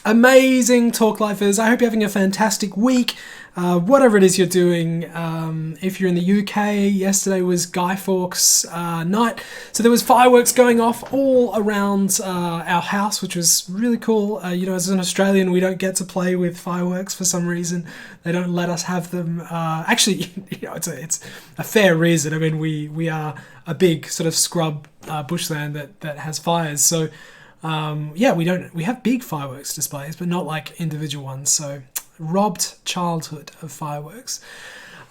Amazing TalkLifers. I hope you're having a fantastic week. Whatever it is you're doing. If you're in the UK, yesterday was Guy Fawkes night. So there was fireworks going off all around our house, which was really cool. As an Australian, we don't get to play with fireworks for some reason. They don't let us have them. Actually, it's a fair reason. I mean, we are a big sort of scrub bushland that has fires. So we have big fireworks displays, but not like individual ones. So robbed childhood of fireworks.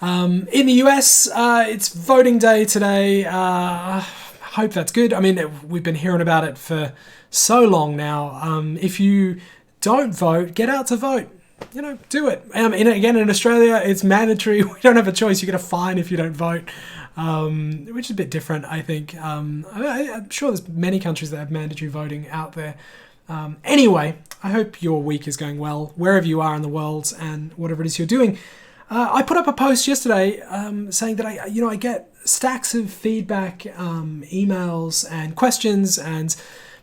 In the US, it's voting day today. Hope that's good. I mean, we've been hearing about it for so long now. If you don't vote, get out to vote. Do it. Again, in Australia, it's mandatory. We don't have a choice. You get a fine if you don't vote. Which is a bit different, I think. I'm sure there's many countries that have mandatory voting out there. Anyway, I hope your week is going well, wherever you are in the world and whatever it is you're doing. I put up a post yesterday saying that I get stacks of feedback, emails and questions and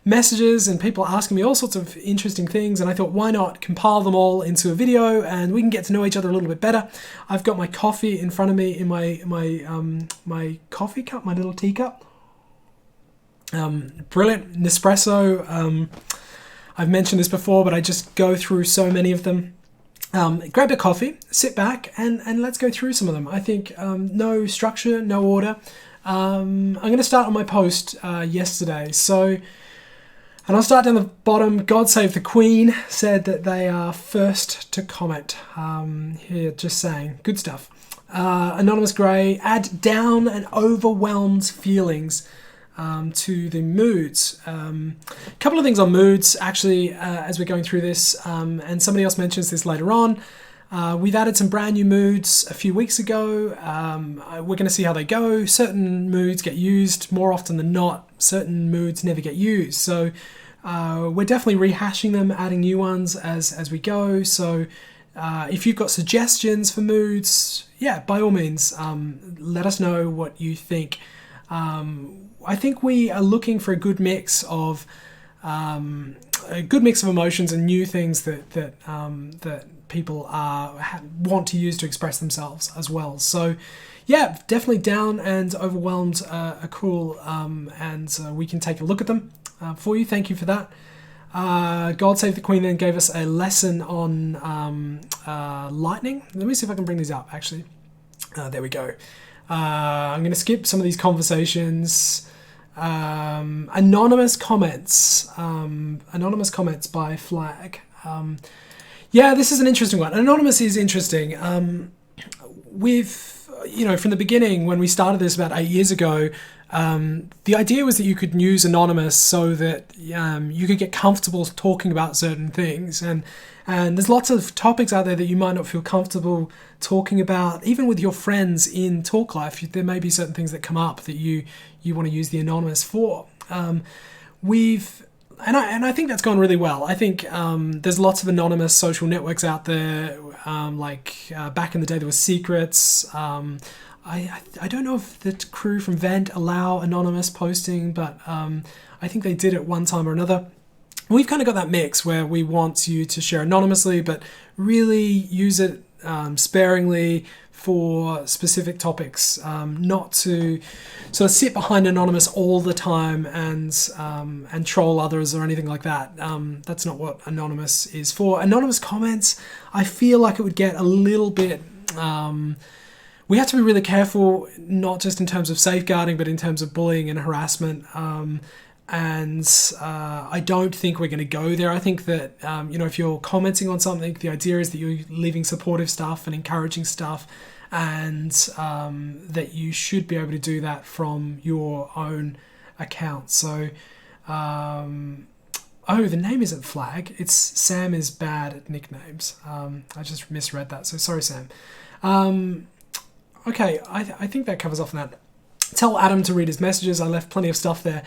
messages and people asking me all sorts of interesting things, and I thought, why not compile them all into a video and we can get to know each other a little bit better. I've got my coffee in front of me in my coffee cup, my little teacup. Brilliant Nespresso. I've mentioned this before, but I just go through so many of them. Grab a coffee, sit back, and let's go through some of them. I think no structure, no order. I'm going to start on my post yesterday. And I'll start down the bottom. God Save the Queen said that they are first to comment. Here, just saying. Good stuff. Anonymous Grey, add down and overwhelmed feelings to the moods. A couple of things on moods, actually, as we're going through this. And somebody else mentions this later on. We've added some brand new moods a few weeks ago. We're going to see how they go. Certain moods get used more often than not. Certain moods never get used. So we're definitely rehashing them, adding new ones as we go. So if you've got suggestions for moods, by all means, let us know what you think. I think we are looking for a good mix of emotions and new things that people want to use to express themselves as well. So definitely down and overwhelmed are cool, and we can take a look at them for you. Thank you for that. God Save the Queen then gave us a lesson on lightning. Let me see if I can bring these up, actually. There we go. I'm going to skip some of these conversations. Anonymous comments by Flag. This is an interesting one. Anonymous is interesting. From the beginning, when we started this about 8 years ago, the idea was that you could use Anonymous so that you could get comfortable talking about certain things. And there's lots of topics out there that you might not feel comfortable talking about, even with your friends in TalkLife. There may be certain things that come up that you want to use the Anonymous for. And I think that's gone really well. I think there's lots of anonymous social networks out there. Back in the day, there was Secrets. I don't know if the crew from Vent allow anonymous posting, but I think they did at one time or another. We've kind of got that mix where we want you to share anonymously, but really use it sparingly for specific topics, not to sort of sit behind anonymous all the time and troll others or anything like that. That's not what anonymous is for. Anonymous comments, I feel like it would get a little bit... we have to be really careful, not just in terms of safeguarding, but in terms of bullying and harassment. I don't think we're going to go there. I think that, if you're commenting on something, the idea is that you're leaving supportive stuff and encouraging stuff, and that you should be able to do that from your own account. So, the name isn't Flag. It's Sam is bad at nicknames. I just misread that. So sorry, Sam. Okay, I think that covers off on that. Tell Adam to read his messages. I left plenty of stuff there.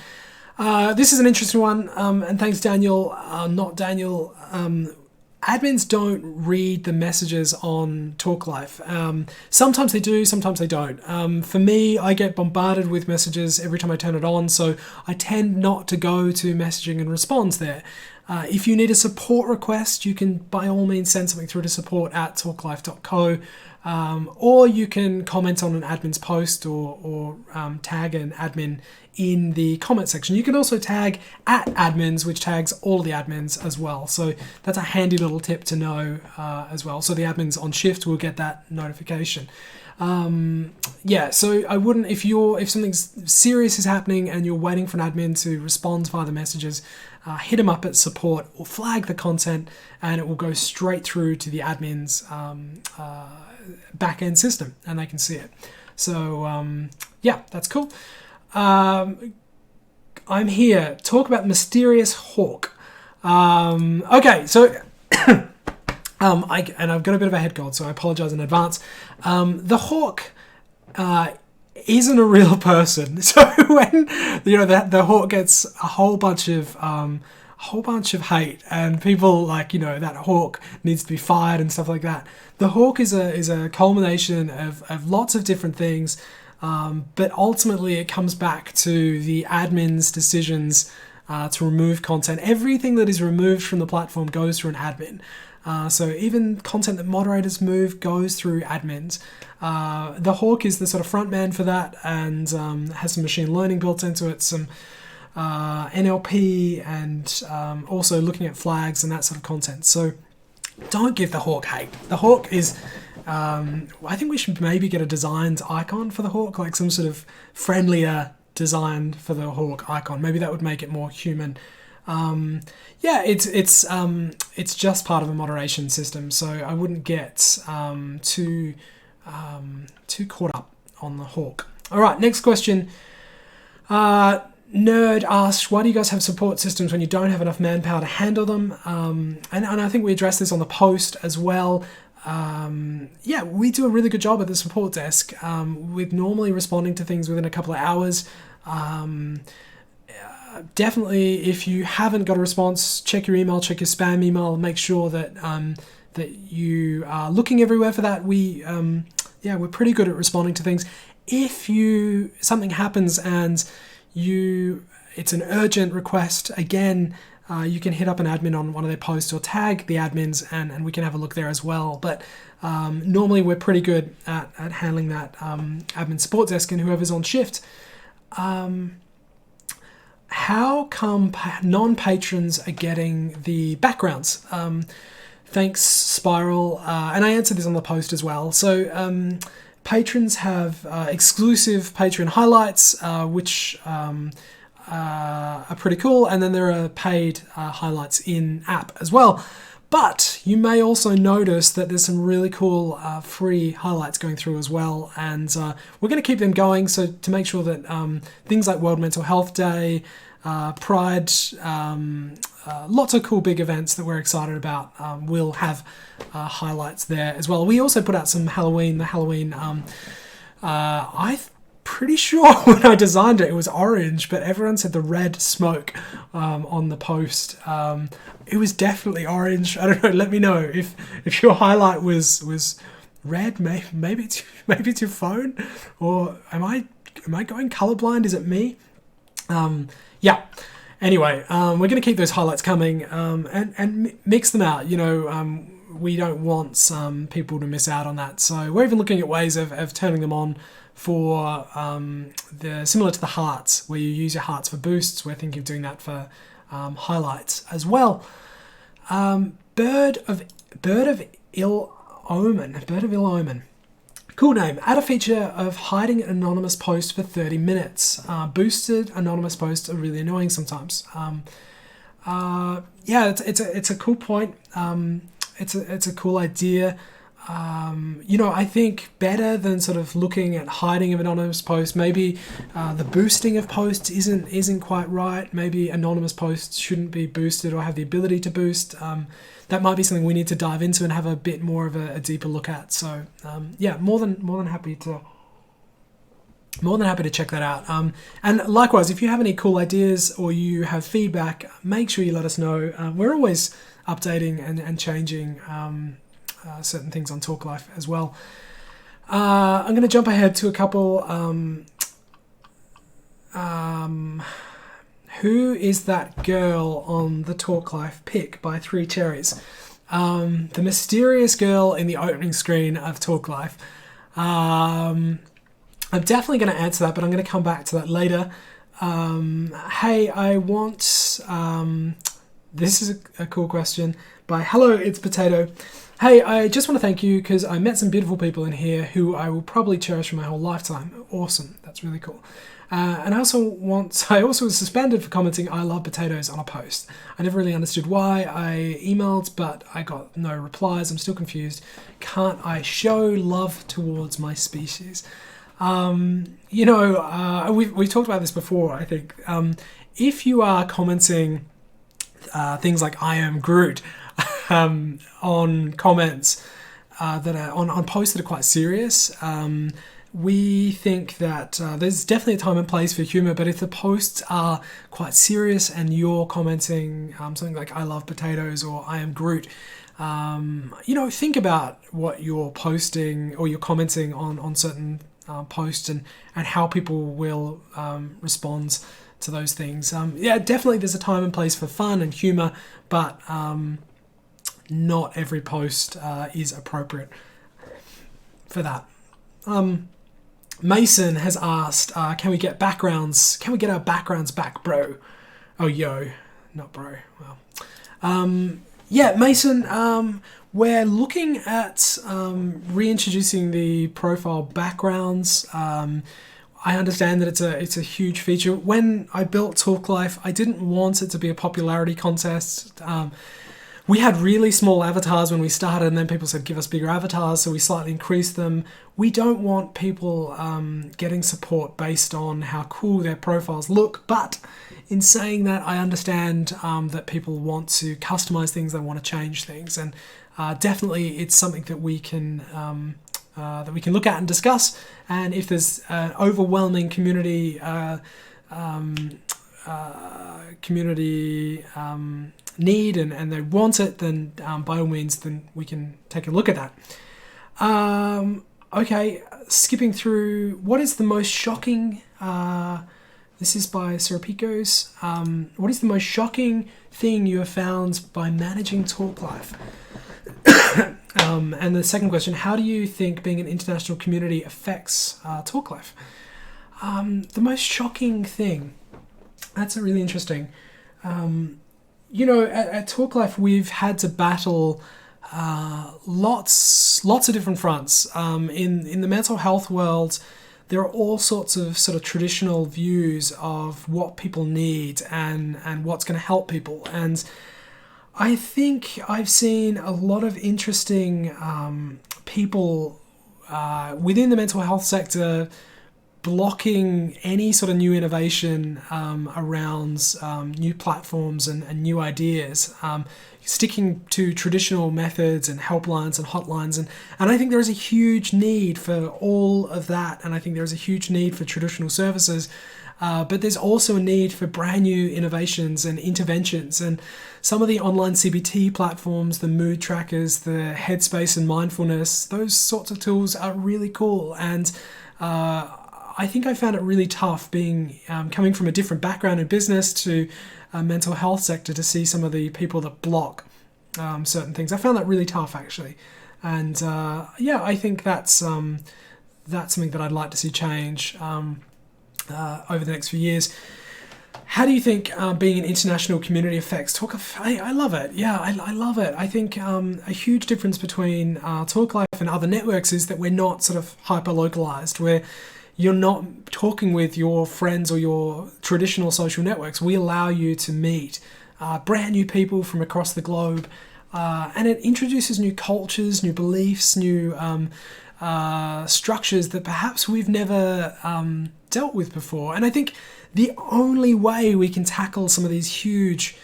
This is an interesting one, and thanks Daniel, not Daniel. Admins don't read the messages on TalkLife. Sometimes they do, sometimes they don't. For me, I get bombarded with messages every time I turn it on, so I tend not to go to messaging and response there. If you need a support request, you can by all means send something through to support@talklife.co, or you can comment on an admin's post or tag an admin in the comment section. You can also tag @admins, which tags all the admins as well. So that's a handy little tip to know as well. So the admins on shift will get that notification. So I wouldn't, if something serious is happening and you're waiting for an admin to respond via the messages, hit them up at support or flag the content, and it will go straight through to the admin's back-end system and they can see it. So that's cool. I'm here. Talk about mysterious hawk. Okay, so I've got a bit of a head cold, so I apologize in advance. The hawk isn't a real person. So when the hawk gets a whole bunch of hate, and people that hawk needs to be fired and stuff like that. The hawk is a culmination of lots of different things, but ultimately it comes back to the admin's decisions to remove content. Everything that is removed from the platform goes through an admin. So even content that moderators move goes through admins. The hawk is the sort of front man for that, and has some machine learning built into it, some NLP, and also looking at flags and that sort of content. So don't give the hawk hate. The hawk is, I think we should maybe get a designed icon for the hawk, like some sort of friendlier design for the hawk icon. Maybe that would make it more human. It's just part of a moderation system, so I wouldn't get too caught up on the hawk. All right, next question. Nerd asked, why do you guys have support systems when you don't have enough manpower to handle them? And I think we addressed this on the post as well. We do a really good job at the support desk with normally responding to things within a couple of hours. Definitely, if you haven't got a response, check your email, check your spam email, make sure that you are looking everywhere for that. We're pretty good at responding to things. If something happens and it's an urgent request, again, you can hit up an admin on one of their posts or tag the admins, and we can have a look there as well. But normally we're pretty good at handling that admin support desk and whoever's on shift. How come non-patrons are getting the backgrounds? Thanks, Spiral. And I answered this on the post as well. So patrons have exclusive Patreon highlights, which are pretty cool. And then there are paid highlights in-app as well. But you may also notice that there's some really cool free highlights going through as well. And we're going to keep them going. So to make sure that things like World Mental Health Day, Pride, lots of cool big events that we're excited about will have highlights there as well. We also put out some Halloween. I'm pretty sure when I designed it was orange, but everyone said the red smoke on the post. It was definitely orange. I don't know. Let me know if your highlight was red. Maybe it's your phone, or am I going colorblind? Is it me? Anyway, we're going to keep those highlights coming and mix them out. We don't want some people to miss out on that. So we're even looking at ways of turning them on for similar to the hearts, where you use your hearts for boosts. We're thinking of doing that for highlights as well. Bird of Ill Omen. Cool name. Add a feature of hiding an anonymous post for 30 minutes. Boosted anonymous posts are really annoying sometimes. It's a cool point. It's a cool idea. I think better than sort of looking at hiding of anonymous posts. Maybe the boosting of posts isn't quite right. Maybe anonymous posts shouldn't be boosted or have the ability to boost. That might be something we need to dive into and have a bit more of a deeper look at. So more than happy to check that out. And likewise, if you have any cool ideas or you have feedback, make sure you let us know. We're always updating and changing certain things on TalkLife as well. I'm going to jump ahead to a couple. Who is that girl on the TalkLife pic by Three Cherries? The mysterious girl in the opening screen of TalkLife. I'm definitely going to answer that, but I'm going to come back to that later. Hey, I want... this is a cool question by Hello, It's Potato. Hey, I just want to thank you because I met some beautiful people in here who I will probably cherish for my whole lifetime. Awesome. That's really cool. And I also was suspended for commenting I love potatoes on a post. I never really understood why. I emailed, but I got no replies. I'm still confused. Can't I show love towards my species? We've talked about this before, I think. If you are commenting things like I am Groot on comments that are on posts that are quite serious, we think that there's definitely a time and place for humour, but if the posts are quite serious and you're commenting something like I love potatoes or I am Groot, think about what you're posting or you're commenting on certain posts and how people will respond to those things. Definitely there's a time and place for fun and humour, but not every post is appropriate for that. Mason has asked, can we get backgrounds? Can we get our backgrounds back, bro? Oh, yo, not bro. Well, Mason, we're looking at reintroducing the profile backgrounds. I understand that it's a huge feature. When I built TalkLife, I didn't want it to be a popularity contest. We had really small avatars when we started, and then people said, give us bigger avatars, so we slightly increased them. We don't want people getting support based on how cool their profiles look, but in saying that, I understand that people want to customize things, they want to change things, and definitely it's something that we can look at and discuss. And if there's an overwhelming community need and they want it, then by all means, then we can take a look at that. Okay, skipping through, what is the most shocking, this is by Serapicos, what is the most shocking thing you have found by managing TalkLife? And the second question, how do you think being an international community affects TalkLife? The most shocking thing, that's a really interesting. At TalkLife, we've had to battle lots of different fronts. In the mental health world, there are all sorts of sort of traditional views of what people need and what's going to help people. And I think I've seen a lot of interesting people within the mental health sector blocking any sort of new innovation around new platforms and new ideas, sticking to traditional methods and helplines and hotlines. And I think there is a huge need for all of that. And I think there is a huge need for traditional services. But there's also a need for brand new innovations and interventions. And some of the online CBT platforms, the mood trackers, the Headspace and mindfulness, those sorts of tools are really cool. And I think I found it really tough being coming from a different background in business to a mental health sector to see some of the people that block certain things. I found that really tough, actually. And I think that's something that I'd like to see change over the next few years. How do you think being an international community affects TalkLife? I love it. Yeah, I love it. I think a huge difference between TalkLife and other networks is that we're not sort of hyper-localized, where you're not talking with your friends or your traditional social networks. We allow you to meet brand new people from across the globe, and it introduces new cultures, new beliefs, new structures that perhaps we've never dealt with before. And I think the only way we can tackle some of these huge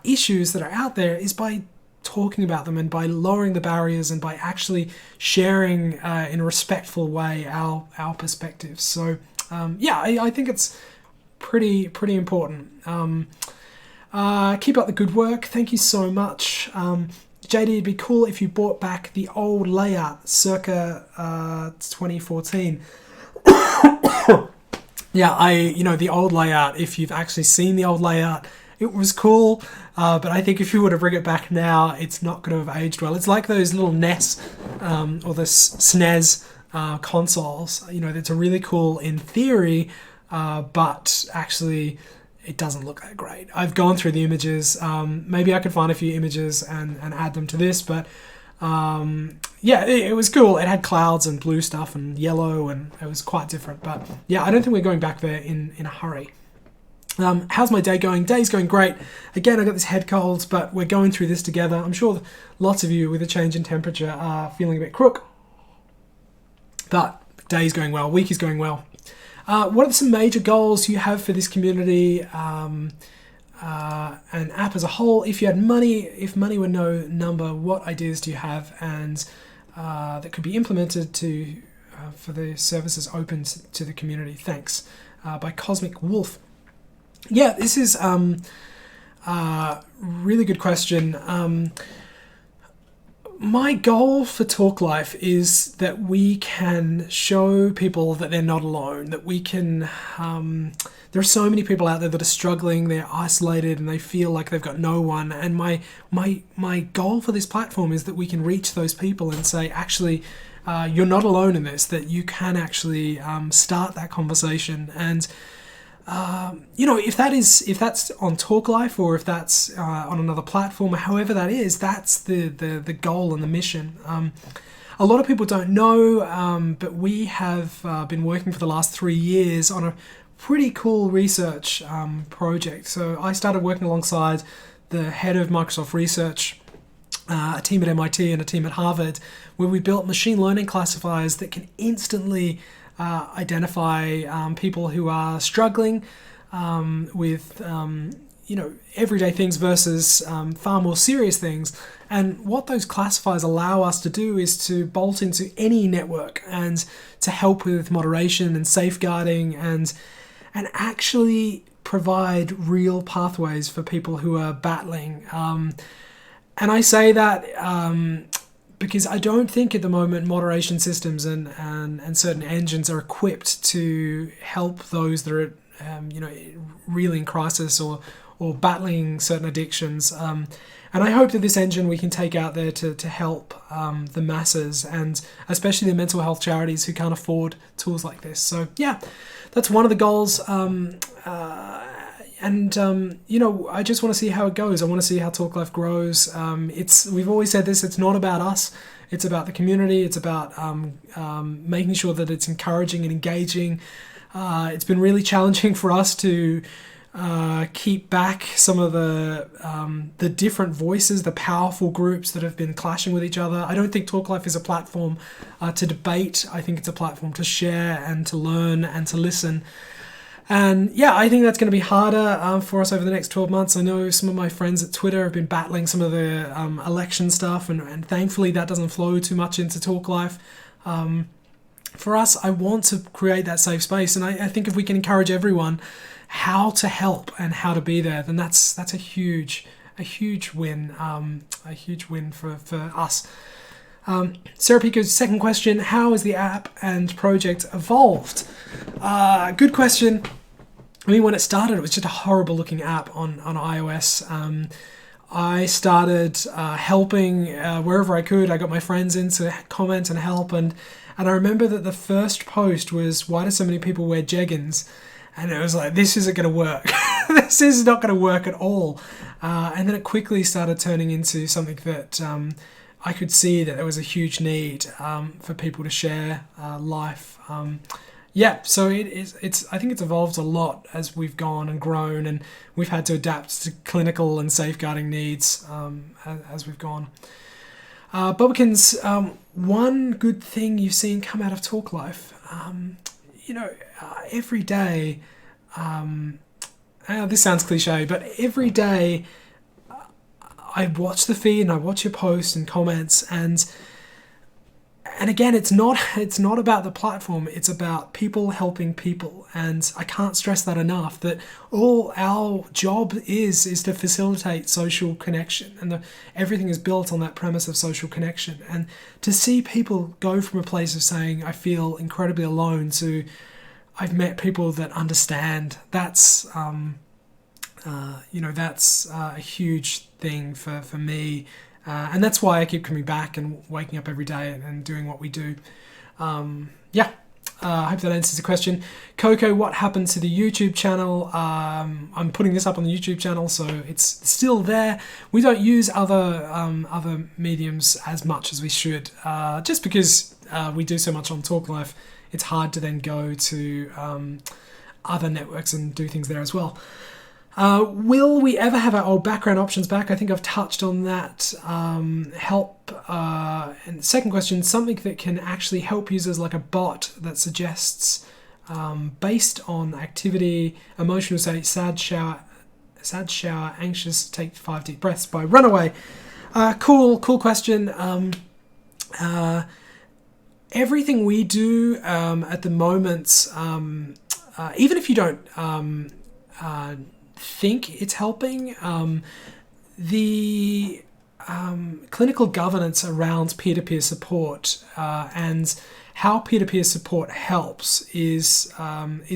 issues that are out there is by talking about them and by lowering the barriers and by actually sharing in a respectful way our perspectives. So I think it's pretty important. Keep up the good work. Thank you so much. JD, it'd be cool if you brought back the old layout circa 2014. Yeah, the old layout, if you've actually seen the old layout, it was cool, but I think if you were to bring it back now, it's not going to have aged well. It's like those little NES or the SNES consoles. It's a really cool in theory, but actually it doesn't look that great. I've gone through the images. Maybe I could find a few images and add them to this, but yeah, it was cool. It had clouds and blue stuff and yellow, and it was quite different. But yeah, I don't think we're going back there in a hurry. How's my day going? Day's going great. Again, I got this head cold, but we're going through this together. I'm sure lots of you with a change in temperature are feeling a bit crook, but day's going well. Week is going well. What are some major goals you have for this community and app as a whole? If money were no number, what ideas do you have and that could be implemented for the services open to the community? Thanks. By Cosmic Wolf. Yeah, this is really good question. My goal for TalkLife is that we can show people that they're not alone, that we can... there are so many people out there that are struggling, they're isolated, and they feel like they've got no one. And my goal for this platform is that we can reach those people and say, actually, you're not alone in this, that you can actually start that conversation. And if that's on TalkLife or if that's on another platform, however that is, that's the goal and the mission. A lot of people don't know, but we have been working for the last 3 years on a pretty cool research project. So I started working alongside the head of Microsoft Research, a team at MIT and a team at Harvard, where we built machine learning classifiers that can instantly identify people who are struggling with everyday things versus far more serious things. And what those classifiers allow us to do is to bolt into any network and to help with moderation and safeguarding and actually provide real pathways for people who are battling. And I say that because I don't think at the moment moderation systems and certain engines are equipped to help those that are really in crisis or battling certain addictions. And I hope that this engine we can take out there to help the masses, and especially the mental health charities who can't afford tools like this. So yeah, that's one of the goals. I just want to see how it goes. I want to see how TalkLife grows. We've always said this, it's not about us. It's about the community. It's about making sure that it's encouraging and engaging. It's been really challenging for us to keep back some of the different voices, the powerful groups that have been clashing with each other. I don't think TalkLife is a platform to debate. I think it's a platform to share and to learn and to listen. And yeah, I think that's going to be harder for us over the next 12 months. I know some of my friends at Twitter have been battling some of the election stuff, and thankfully that doesn't flow too much into TalkLife. For us, I want to create that safe space, and I think if we can encourage everyone how to help and how to be there, then that's a huge win, a huge win for us. Sarah Pico's second question: how has the app and project evolved? Good question. I mean, when it started, it was just a horrible looking app on iOS. I started helping wherever I could. I got my friends in to comment and help, and I remember that the first post was, "Why do so many people wear jeggings?" And it was like, this isn't going to work. This is not going to work at all. And then it quickly started turning into something that I could see that there was a huge need for people to share life. So I think it's evolved a lot as we've gone and grown, and we've had to adapt to clinical and safeguarding needs as we've gone. Bubbikins, one good thing you've seen come out of TalkLife, every day, this sounds cliche, but every day I watch the feed and I watch your posts and comments, and again, it's not about the platform, it's about people helping people. And I can't stress that enough, that all our job is to facilitate social connection, and everything is built on that premise of social connection. And to see people go from a place of saying, I feel incredibly alone, to I've met people that understand. That's that's a huge thing for me, and that's why I keep coming back and waking up every day and doing what we do. I hope that answers the question. Coco, what happened to the YouTube channel? I'm putting this up on the YouTube channel, so it's still there. We don't use other mediums as much as we should, just because we do so much on TalkLife. It's hard to then go to other networks and do things there as well. Will we ever have our old background options back? I think I've touched on that. Help. And the second question, something that can actually help users, like a bot that suggests, based on activity, emotional state, sad shower, anxious, take 5 deep breaths by Runaway. Cool question. Everything we do at the moment, even if you don't think it's helping, the clinical governance around peer-to-peer support and how peer-to-peer support helps is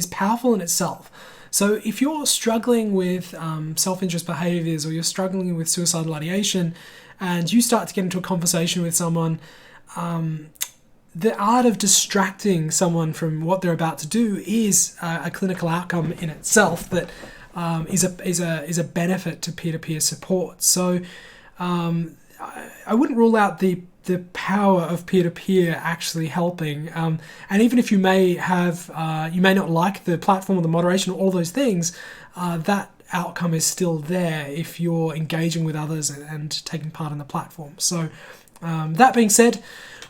powerful in itself. So if you're struggling with self-interest behaviors, or you're struggling with suicidal ideation, and you start to get into a conversation with someone, the art of distracting someone from what they're about to do is a clinical outcome in itself that is a benefit to peer-to-peer support. So I wouldn't rule out the power of peer-to-peer actually helping. And even if you may have you may not like the platform or the moderation or all those things, that outcome is still there if you're engaging with others and taking part in the platform. So that being said,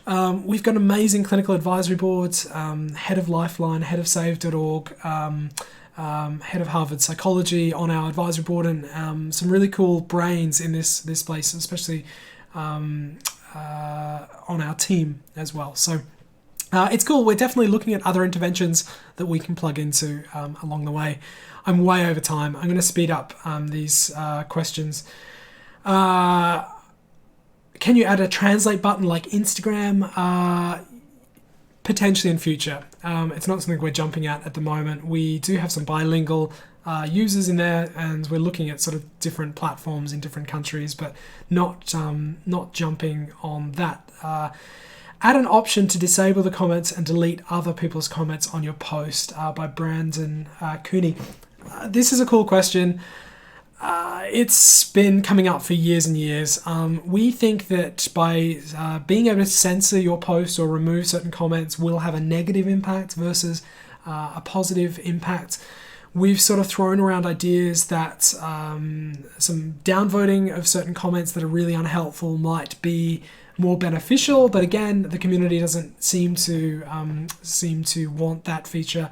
we've got amazing clinical advisory boards, head of Lifeline, head of Save.org, head of Harvard Psychology on our advisory board, and some really cool brains in this place, especially on our team as well. So it's cool. We're definitely looking at other interventions that we can plug into along the way. I'm way over time. I'm going to speed up these questions. Can you add a translate button like Instagram? Potentially in future. It's not something we're jumping at the moment. We do have some bilingual users in there, and we're looking at sort of different platforms in different countries, but not jumping on that. Add an option to disable the comments and delete other people's comments on your post, by Brandon Cooney. This is a cool question. It's been coming up for years and years. We think that by being able to censor your post or remove certain comments will have a negative impact versus a positive impact. We've sort of thrown around ideas that some downvoting of certain comments that are really unhelpful might be more beneficial, but again, the community doesn't seem to want that feature.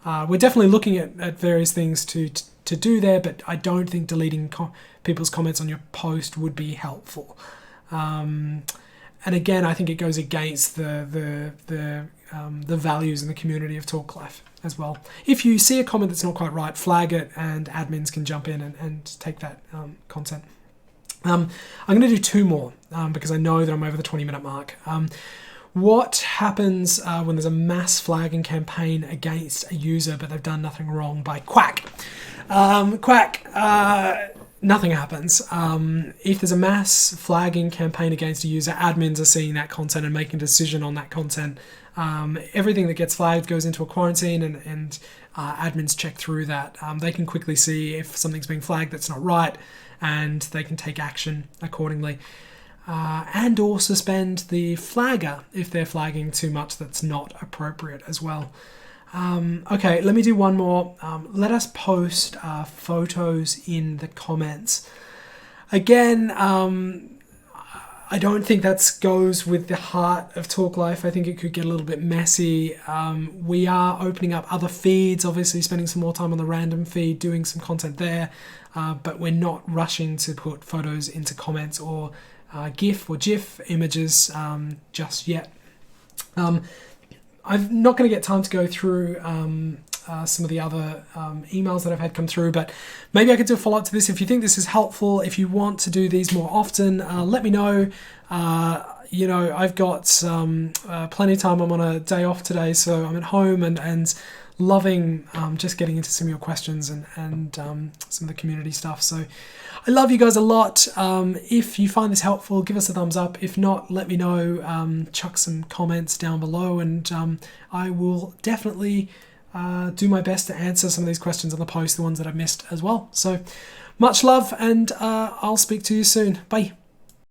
We're definitely looking at various things to do there, but I don't think deleting people's comments on your post would be helpful. And again, I think it goes against the values in the community of TalkLife as well. If you see a comment that's not quite right, flag it, and admins can jump in and take that content. I'm going to do 2 more because I know that I'm over the 20-minute mark. What happens when there's a mass flagging campaign against a user but they've done nothing wrong by Quack? Nothing happens. If there's a mass flagging campaign against a user, admins are seeing that content and making a decision on that content. Everything that gets flagged goes into a quarantine, and admins check through that. They can quickly see if something's being flagged that's not right, and they can take action accordingly. And or suspend the flagger if they're flagging too much that's not appropriate as well. Okay, let me do one more. Let us post photos in the comments. Again, I don't think that goes with the heart of TalkLife. I think it could get a little bit messy. We are opening up other feeds, obviously spending some more time on the random feed, doing some content there, but we're not rushing to put photos into comments or GIF or GIF images just yet. I'm not going to get time to go through some of the other emails that I've had come through, but maybe I could do a follow-up to this. If you think this is helpful, if you want to do these more often, let me know. I've got plenty of time. I'm on a day off today, so I'm at home and loving just getting into some of your questions and some of the community stuff. So I love you guys a lot. If you find this helpful, give us a thumbs up. If not, let me know. Chuck some comments down below, and I will definitely do my best to answer some of these questions on the post, the ones that I missed as well. So much love, and I'll speak to you soon. Bye.